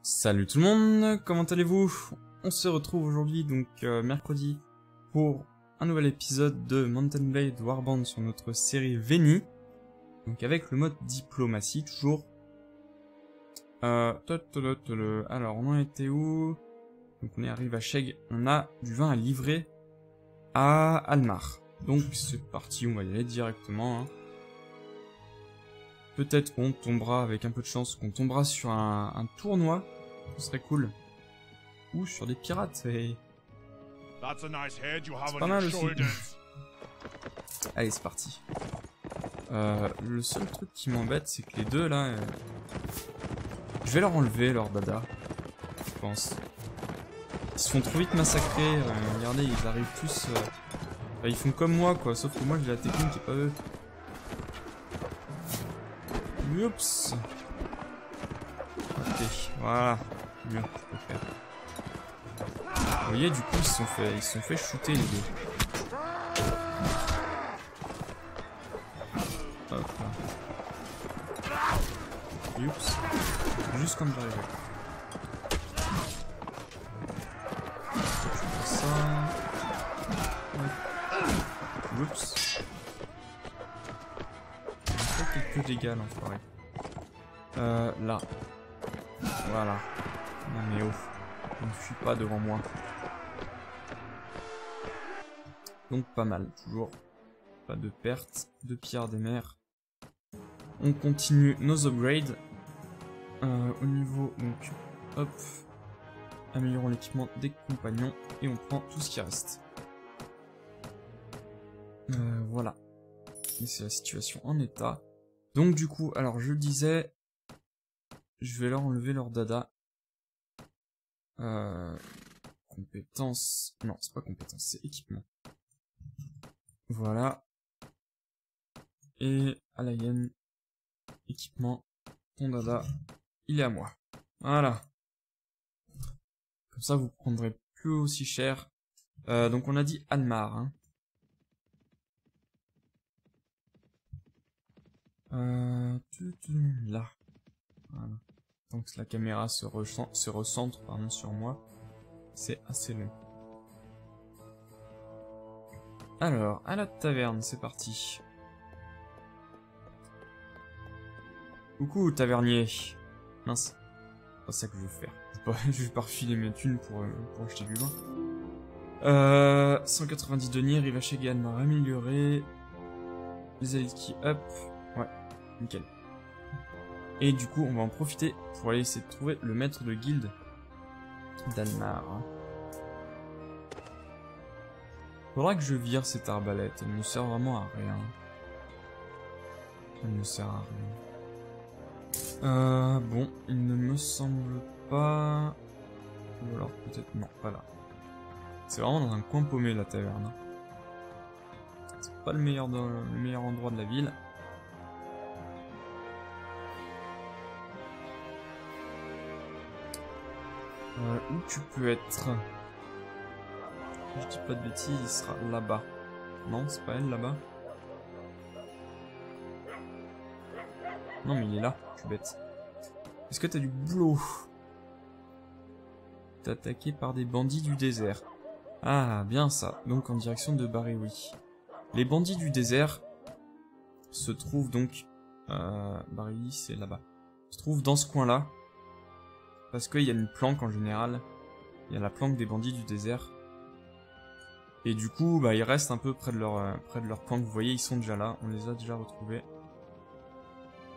Salut tout le monde, comment allez-vous? On se retrouve aujourd'hui, donc mercredi, pour un nouvel épisode de Mount & Blade Warband sur notre série Veni. Donc avec le mode diplomatie, toujours. Alors, on en était où? Donc on est arrivé à Sheg, on a du vin à livrer à Almar. Donc c'est parti, on va y aller directement. Hein. Peut-être qu'on tombera, avec un peu de chance, qu'on tombera sur un tournoi. Ce serait cool. Ou sur des pirates. C'est pas mal aussi. Allez, c'est parti. Le seul truc qui m'embête, c'est que les deux là... Je vais leur enlever leur dada. Je pense. Ils se font trop vite massacrer. Regardez, ils arrivent tous... ils font comme moi, quoi. Sauf que moi, j'ai la technique et pas eux. Oups. Ok, voilà. Mieux, je peux faire. Vous voyez, du coup, ils se sont fait shooter les deux. Hop là. Oups. Juste comme j'arrivais. Je fais ça. Oups. On fait quelques dégâts, l'enfoiré. Là. Voilà. Non mais oh. Ne fuis pas devant moi. Donc pas mal, toujours. Pas de perte de pierre des mers. On continue nos upgrades. Au niveau, donc, hop. Améliorons l'équipement des compagnons. Et on prend tout ce qui reste. Voilà. Et c'est la situation en état. Donc du coup, alors je le disais, je vais leur enlever leur dada. Compétences... Non, c'est pas compétences, c'est équipement. Voilà. Et à la hyène, équipement, ton dada, il est à moi. Voilà. Comme ça, vous prendrez plus aussi cher. Donc on a dit Almar, hein. Là. Voilà. Tant que la caméra se recentre pardon, sur moi, c'est assez long. Alors, à la taverne, c'est parti. Coucou, tavernier. Mince, c'est pas ça que je veux faire. Je vais pas refiler mes thunes pour acheter du vin. 190 deniers, rive à Sheg m'a amélioré. Les élites qui up. Ouais, nickel. Et du coup, on va en profiter pour aller essayer de trouver le maître de guilde d'Almar. Faudra que je vire cette arbalète. Elle ne sert vraiment à rien. Elle ne sert à rien. Bon, il ne me semble pas... Ou alors peut-être... Non, pas là. C'est vraiment dans un coin paumé la taverne. C'est pas le meilleur endroit de la ville. Où tu peux être? Je dis pas de bêtises, il sera là-bas. Non, c'est pas elle là-bas. Non, mais il est là, je suis bête. Est-ce que t'as du boulot? T'es attaqué par des bandits du désert. Ah, bien ça. Donc en direction de Bariwi. Les bandits du désert se trouvent donc... Bariwi, c'est là-bas. Se trouvent dans ce coin-là. Parce qu'il y a une planque en général. Il y a la planque des bandits du désert. Et du coup, bah, ils restent un peu près de leur planque. Vous voyez, ils sont déjà là. On les a déjà retrouvés.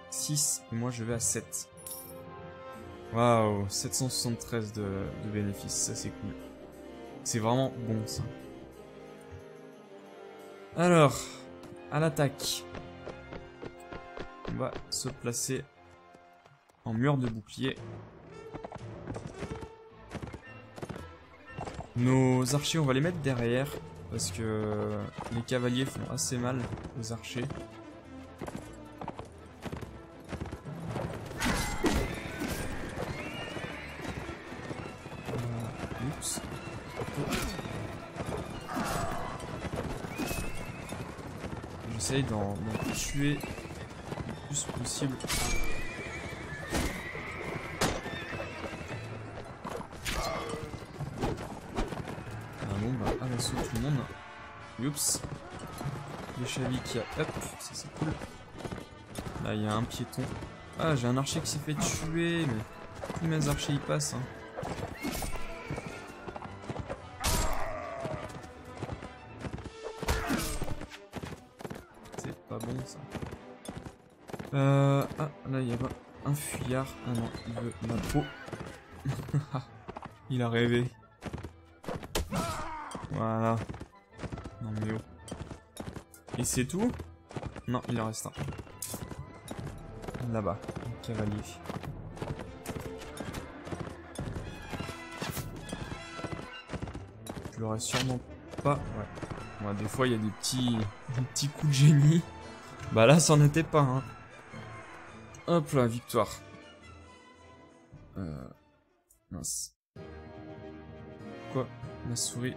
6. Et moi, je vais à 7. Waouh, 773 de bénéfices. Ça, c'est cool. C'est vraiment bon, ça. Alors, à l'attaque. On va se placer en mur de bouclier. Nos archers, on va les mettre derrière, parce que les cavaliers font assez mal aux archers. Oups. J'essaye d'en tuer le plus possible. d'assaut tout le monde. Oups. Des chavis qui a up, ça c'est cool. Là il y a un piéton. Ah, j'ai un archer qui s'est fait tuer, mais tous mes archers y passent. Hein. C'est pas bon ça. Ah, là il y a un fuyard. Ah non, il veut ma peau. Il a rêvé. Voilà. Non mais oh. Et c'est tout? Non, il en reste un. Là-bas, un cavalier. Je l'aurais sûrement pas. Ouais. Bon, des fois, il y a des petits coups de génie. Bah là, c'en était pas. Hein. Hop là, victoire. Mince. Quoi? Ma souris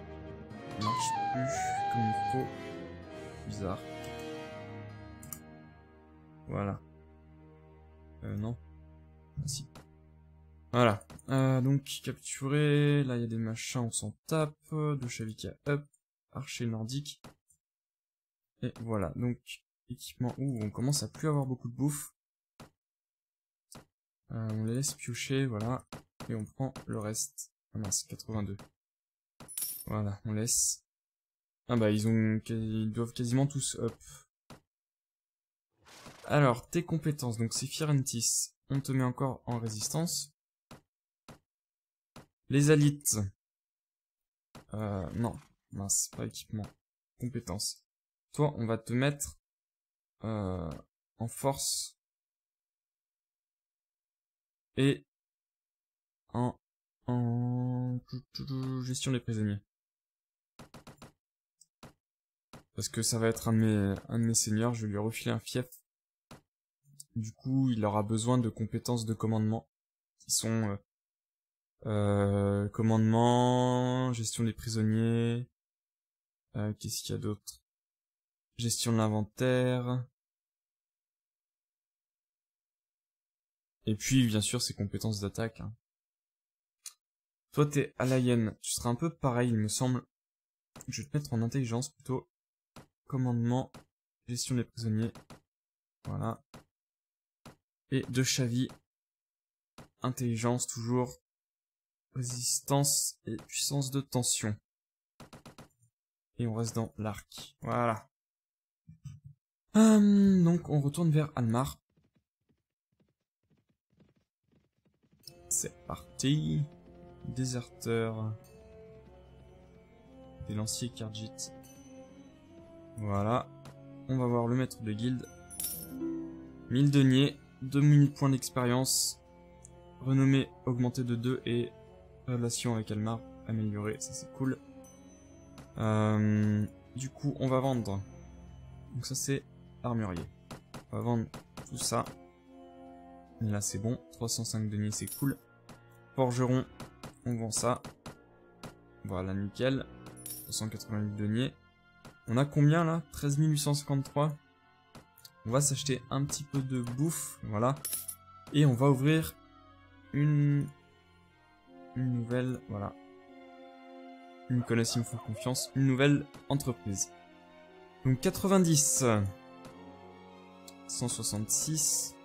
marche plus comme il faut. Bizarre. Voilà. Non. Ah, si. Voilà. Donc, capturé. Là, il y a des machins, on s'en tape. De Shavika up. Archer nordique. Et voilà. Donc, équipement. Ouh, on commence à plus avoir beaucoup de bouffe. On les laisse piocher, voilà. Et on prend le reste. Ah mince, 82. Voilà, on laisse. Ah bah, ils doivent quasiment tous up. Alors, tes compétences, donc c'est Firentis. On te met encore en résistance. Les alites. Non. Mince, pas équipement. Compétences. Toi, on va te mettre en force. Et en gestion des prisonniers. Parce que ça va être un de mes seigneurs, je vais lui refiler un fief. Du coup, il aura besoin de compétences de commandement. Qui sont commandement, gestion des prisonniers. Qu'est-ce qu'il y a d'autre? Gestion de l'inventaire. Et puis, bien sûr, ses compétences d'attaque. Hein. Toi, t'es Alayen. Tu seras un peu pareil, il me semble. Je vais te mettre en intelligence plutôt. Commandement, gestion des prisonniers. Voilà. Et de Chavi. Intelligence, toujours. Résistance et puissance de tension. Et on reste dans l'arc. Voilà. Donc, on retourne vers Almar. C'est parti. Déserteur. Des lanciers Kharjit. Voilà. On va voir le maître de guilde. 1000 deniers. 2 points d'expérience. Renommée augmentée de 2 et relation avec Almar améliorée. Ça c'est cool. Du coup, on va vendre. Donc ça c'est armurier. On va vendre tout ça. Et là c'est bon. 305 deniers, c'est cool. Forgeron, on vend ça. Voilà, nickel. 388 deniers. On a combien là? 13 853. On va s'acheter un petit peu de bouffe. Voilà. Et on va ouvrir une nouvelle... Voilà. Ils me connaissent, ils me font confiance. Une nouvelle entreprise. Donc 90. 166.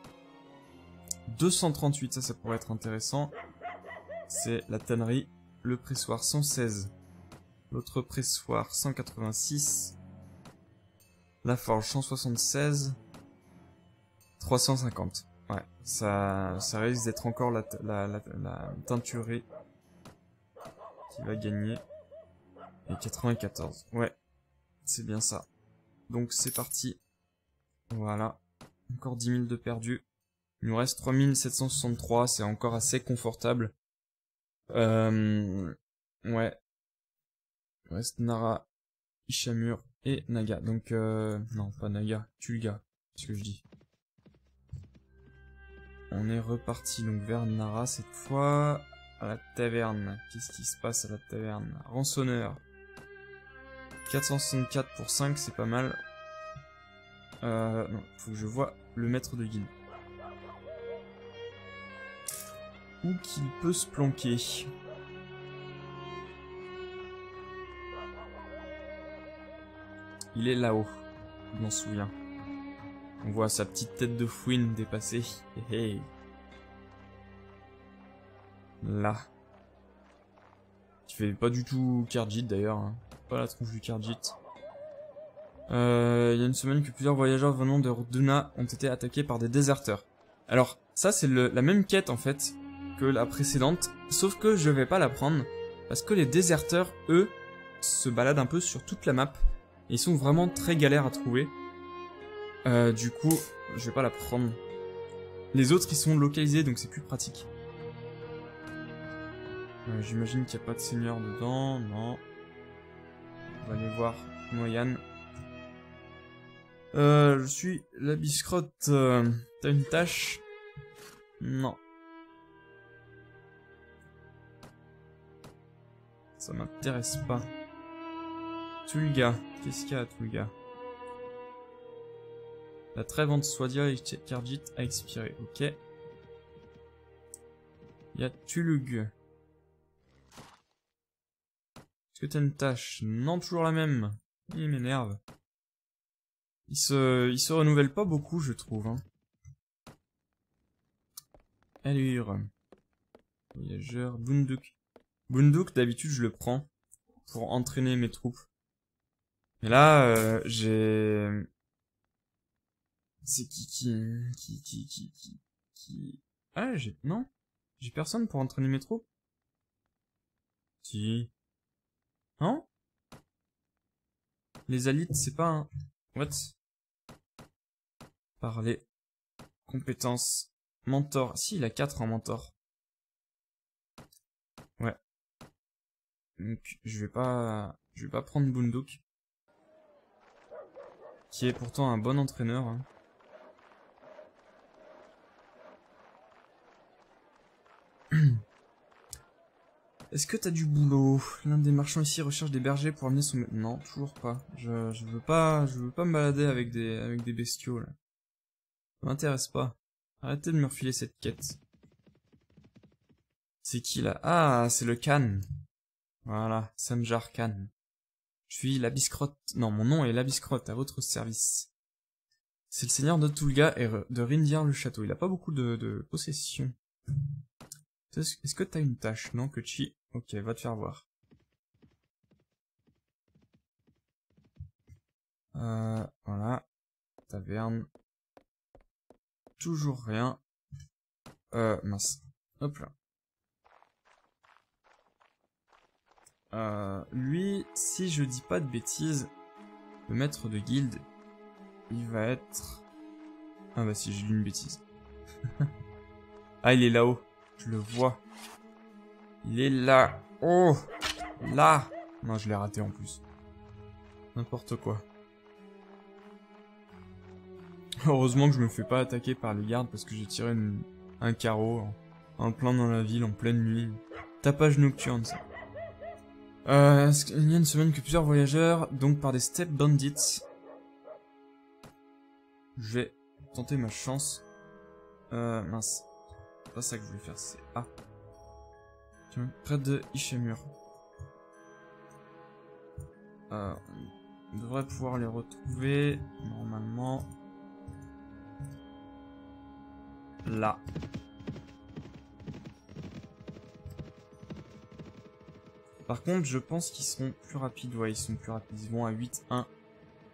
238, ça pourrait être intéressant. C'est la tannerie. Le pressoir 116. L'autre pressoir 186. La forge 176. 350. Ouais, ça risque d'être encore la teinturerie qui va gagner. Et 94. Ouais, c'est bien ça. Donc c'est parti. Voilà. Encore 10 000 de perdus. Il nous reste 3763, c'est encore assez confortable. Ouais. Il reste Nara, Ishamur et Naga. Donc, non, pas Naga, Tulga, c'est ce que je dis. On est reparti donc vers Nara cette fois. À la taverne. Qu'est-ce qui se passe à la taverne? Rançonneur. 464 pour 5, c'est pas mal. Non, faut que je vois le maître de guilde. Où qu'il peut se planquer. Il est là-haut. Je m'en souviens. On voit sa petite tête de fouine dépasser. Hey, hey. Là. Qui fait pas du tout Khajiit d'ailleurs. Hein. Pas la tronche du Khajiit. Il y a une semaine que plusieurs voyageurs venant de Duna ont été attaqués par des déserteurs. Alors, ça c'est la même quête en fait que la précédente, sauf que je vais pas la prendre, parce que les déserteurs, eux, se baladent un peu sur toute la map, et ils sont vraiment très galères à trouver. Du coup, je vais pas la prendre. Les autres, ils sont localisés, donc c'est plus pratique. J'imagine qu'il n'y a pas de seigneur dedans, non. On va aller voir Moyan. Je suis la biscrotte. T'as une tâche? Non. Ça m'intéresse pas. Tulga. Qu'est-ce qu'il y a à Tulga? La trêve entre Swadia et Khajiit a expiré. Ok. Il y a Tulug. Est-ce que t'as une tâche? Non, toujours la même. Il m'énerve. Il se renouvelle pas beaucoup, je trouve. Hein. Allure. Voyageur. Bunduk. Bunduk, d'habitude, je le prends pour entraîner mes troupes. Mais là, j'ai... C'est qui... Ah, j'ai... Non. J'ai personne pour entraîner mes troupes. Si. Non? Les alites, c'est pas un... What? Parler. Compétences. Mentor. Si, il a 4 en mentor. Ouais. Donc, je vais pas prendre Bunduk. Qui est pourtant un bon entraîneur. Hein. Est-ce que t'as du boulot? L'un des marchands ici recherche des bergers pour amener son... Non, toujours pas. Je veux pas me balader avec des bestiaux, là. Ça m'intéresse pas. Arrêtez de me refiler cette quête. C'est qui, là? Ah, c'est le Khan. Voilà, Sanjar Khan. Je suis la biscrotte. Non, mon nom est la biscrotte, à votre service. C'est le seigneur de Tulga et de Rindir le château. Il a pas beaucoup de possessions. Est-ce que t'as une tâche? Non, Kochi. Ok, va te faire voir. Voilà. Taverne. Toujours rien. Mince. Hop là. Lui, si je dis pas de bêtises, le maître de guilde, il va être... Ah bah si, j'ai dit une bêtise. Ah, il est là-haut. Je le vois. Il est là. Oh, là. Non, je l'ai raté en plus. N'importe quoi. Heureusement que je me fais pas attaquer par les gardes parce que j'ai tiré un carreau en plein dans la ville, en pleine nuit. Tapage nocturne, ça. Il y a une semaine que plusieurs voyageurs, donc par des steppe bandits. Je vais tenter ma chance. Mince. C'est pas ça que je voulais faire, c'est A. Tiens, près de Ishemur. On devrait pouvoir les retrouver, normalement. Là. Par contre, je pense qu'ils seront plus rapides. Ouais, ils sont plus rapides. Ils vont à 8-1.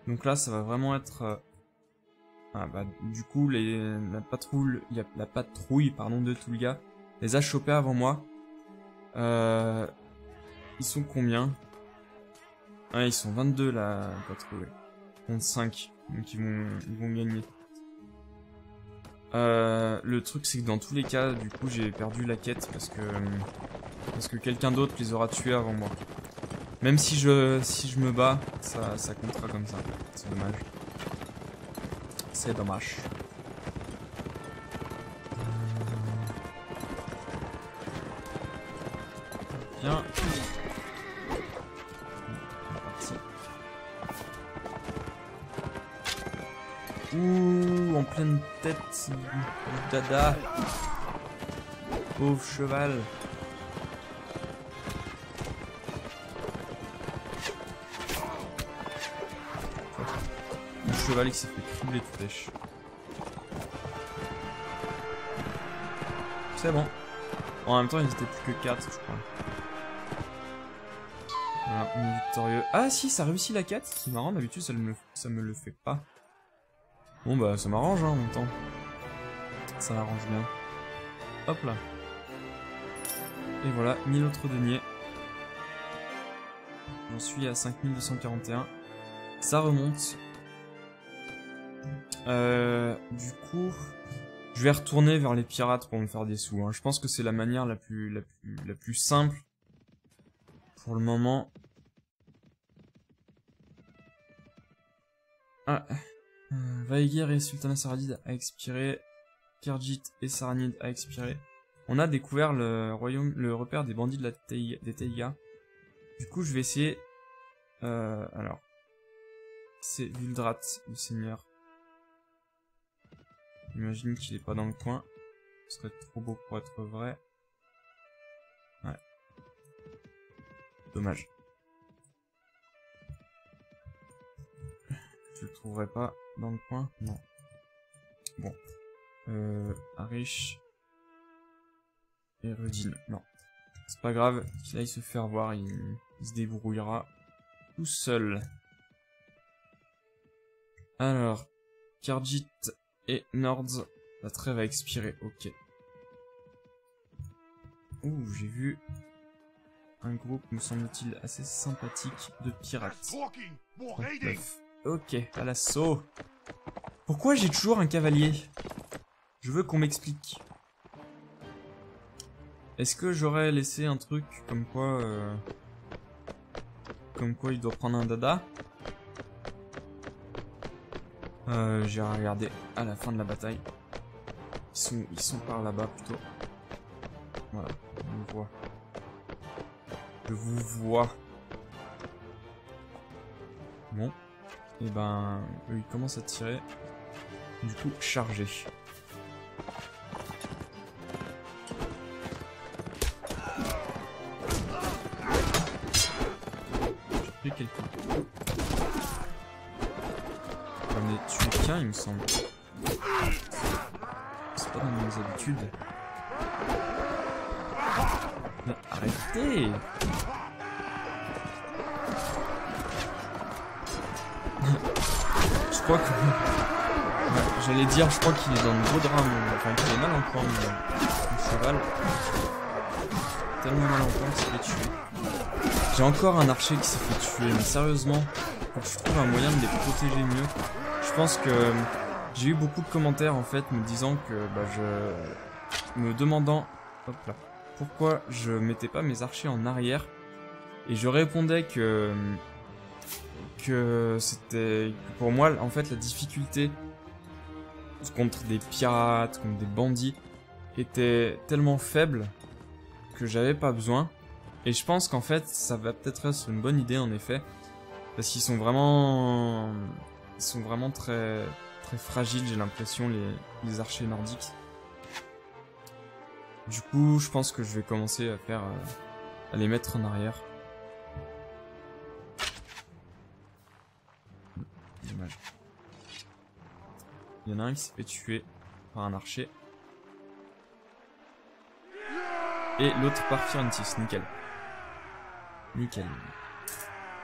Donc là, ça va vraiment être... Ah bah, du coup, la patrouille de Tulga les a chopés avant moi. Ils sont combien? Ah, ils sont 22 la patrouille. 25. Donc ils vont gagner. Le truc c'est que dans tous les cas, du coup j'ai perdu la quête parce que quelqu'un d'autre les aura tués avant moi. Même si je me bats, ça comptera comme ça. C'est dommage. C'est dommage. Bien. Ouh, en pleine tête. Dada. Pauvre cheval. cavalier qui s'est fait cribler de flèches. C'est bon. En même temps, ils étaient plus que 4, je crois. Voilà, on est victorieux. Ah si, ça réussit la quête. C'est marrant, d'habitude ça me le fait pas. Bon bah ça m'arrange hein, en même temps. Ça m'arrange bien. Hop là. Et voilà, 1000 autres deniers. J'en suis à 5241. Ça remonte. Du coup, je vais retourner vers les pirates pour me faire des sous. Hein. Je pense que c'est la manière la plus simple pour le moment. Ah, Vaegir et Sultana Saradid a expiré. Khergit et Saranid a expiré. On a découvert le repère des bandits de des Taiga. Du coup, je vais essayer. Alors, c'est Vuldrat, le seigneur. J'imagine qu'il est pas dans le coin. Ce serait trop beau pour être vrai. Ouais. Dommage. Je le trouverai pas dans le coin. Non. Bon. Arish. Et Rudin. Non. C'est pas grave. Qu'il aille se faire voir. Il se débrouillera tout seul. Alors. Khergit et Nords. La trêve a expiré. Ok. Ouh, j'ai vu un groupe, me semble-t-il, assez sympathique de pirates. 39. Ok, à l'assaut. Pourquoi j'ai toujours un cavalier? Je veux qu'on m'explique. Est-ce que j'aurais laissé un truc comme quoi il doit prendre un dada? J'ai regardé à la fin de la bataille. Ils sont par là-bas plutôt. Voilà, on me voit. Je vous vois. Bon. Et ben, eux, ils commencent à tirer. Du coup, charger. J'ai pris quelques coups. J'en ai tué qu'un, il me semble. C'est pas dans mes habitudes. Mais arrêtez! Je crois que... Ouais, j'allais dire, je crois qu'il est dans le gros drame. Enfin, qu'il est mal en point, mon cheval. Tellement mal en point qu'il s'est fait tuer. J'ai encore un archer qui s'est fait tuer, mais sérieusement, faut que je trouve un moyen de les protéger mieux. Je pense que j'ai eu beaucoup de commentaires en fait me disant que me demandant hop là, pourquoi je mettais pas mes archers en arrière, et je répondais que c'était pour moi en fait la difficulté contre des pirates, contre des bandits était tellement faible que j'avais pas besoin. Et je pense qu'en fait ça va peut-être être une bonne idée en effet, parce qu'ils sont vraiment très très fragiles, j'ai l'impression, les archers nordiques. Du coup je pense que je vais commencer à les mettre en arrière. Dommage. Il y en a un qui s'est fait tuer par un archer. Et l'autre par Firentis, nickel. Nickel.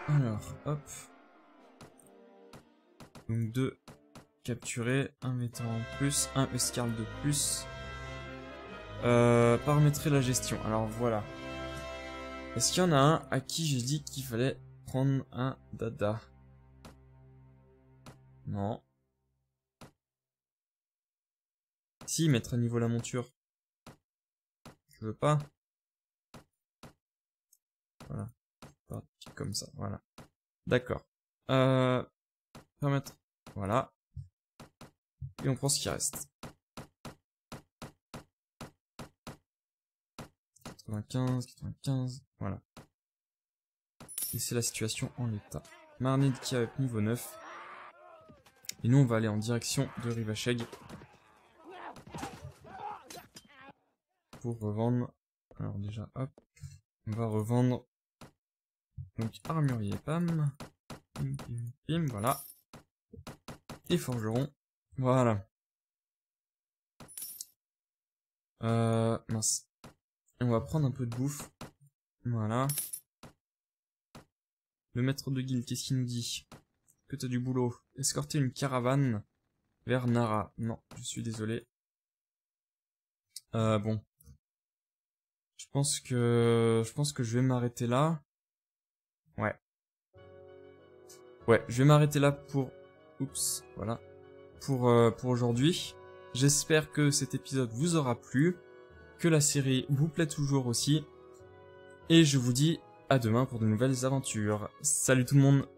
Alors, hop. Donc 2 capturés, un vétéran en plus, un escarle de plus. Paramétrer la gestion. Alors voilà. Est-ce qu'il y en a un à qui j'ai dit qu'il fallait prendre un dada? Non. Si, mettre à niveau la monture. Je veux pas. Voilà. Comme ça, voilà. D'accord. Permettre. Voilà. Et on prend ce qui reste. 95, voilà. Et c'est la situation en l'état. Marnid qui a niveau 9. Et nous on va aller en direction de Rivacheg. Pour revendre. Alors déjà, hop. On va revendre. Donc armurier, pam. Pim, pim, pim, voilà. et forgeron. Voilà. Mince. On va prendre un peu de bouffe. Voilà. Le maître de guilde, qu'est-ce qu'il nous dit? Que t'as du boulot. Escorter une caravane vers Nara. Non, je suis désolé. Bon. Je pense que je vais m'arrêter là. Ouais. Ouais, je vais m'arrêter là pour... Oups, voilà. Pour aujourd'hui. J'espère que cet épisode vous aura plu, que la série vous plaît toujours aussi. Et je vous dis à demain pour de nouvelles aventures. Salut tout le monde!